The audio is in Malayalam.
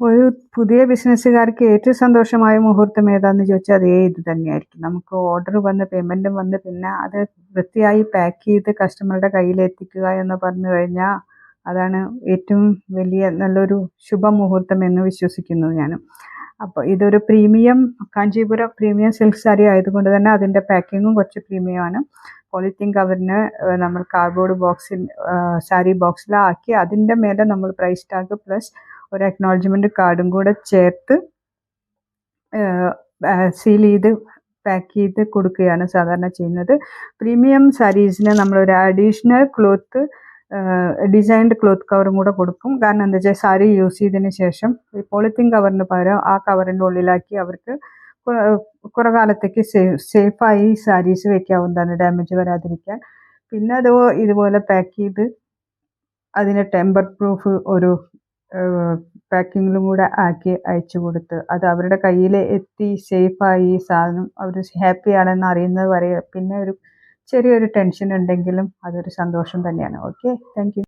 ഒരു പുതിയ ബിസിനസ്സുകാർക്ക് ഏറ്റവും സന്തോഷമായ മുഹൂർത്തം ഏതാന്ന് ചോദിച്ചാൽ അതേ ഇത് തന്നെയായിരിക്കും. നമുക്ക് ഓർഡർ വന്ന് പേയ്മെൻറ്റും വന്ന് പിന്നെ അത് വൃത്തിയായി പാക്ക് ചെയ്ത് കസ്റ്റമറുടെ കയ്യിലെത്തിക്കുക എന്ന് പറഞ്ഞു കഴിഞ്ഞാൽ അതാണ് ഏറ്റവും വലിയ നല്ലൊരു ശുഭമുഹൂർത്തം എന്ന് വിശ്വസിക്കുന്നു ഞാൻ. അപ്പോൾ ഇതൊരു premium Kanchipuram premium silk sari ആയതുകൊണ്ട് തന്നെ അതിൻ്റെ പാക്കിങ്ങും കുറച്ച് പ്രീമിയമാണ്. പോളിത്തീൻ കവറിന് നമ്മൾ കാർഡ്ബോർഡ് ബോക്സിൽ സാരി ബോക്സിലാക്കി അതിൻ്റെ മേലെ നമ്മൾ പ്രൈസ് ടാഗ് പ്ലസ് ഒരു അക്നോളജ്മെൻറ്റ് കാർഡും കൂടെ ചേർത്ത് സീൽ ചെയ്ത് പാക്ക് ചെയ്ത് കൊടുക്കുകയാണ് സാധാരണ ചെയ്യുന്നത്. പ്രീമിയം സാരീസിന് നമ്മളൊരു അഡീഷണൽ ക്ലോത്ത് ഡിസൈൻഡ് ക്ലോത്ത് കവറും കൂടെ കൊടുക്കും. കാരണം എന്താ വെച്ചാൽ സാരി യൂസ് ചെയ്തതിന് ശേഷം ഈ പോളിത്തീൻ കവറിന് പകരം ആ കവറിൻ്റെ ഉള്ളിലാക്കി അവർക്ക് കുറേ കാലത്തേക്ക് സേഫായി സാരീസ് വെക്കാവുന്നതാണ്, ഡാമേജ് വരാതിരിക്കാൻ. പിന്നെ അത് ഇതുപോലെ പാക്ക് ചെയ്ത് അതിന് ടെമ്പർ പ്രൂഫ് ഒരു പാക്കിങ്ങിലും കൂടെ ആക്കി അയച്ചു കൊടുത്ത് അത് അവരുടെ കയ്യിൽ എത്തി സേഫായി സാധനം അവർ ഹാപ്പിയാണെന്ന് അറിയുന്നത് വരെ പിന്നെ ഒരു ചെറിയൊരു ടെൻഷൻ ഉണ്ടെങ്കിലും അതൊരു സന്തോഷം തന്നെയാണ്. Okay, thank you.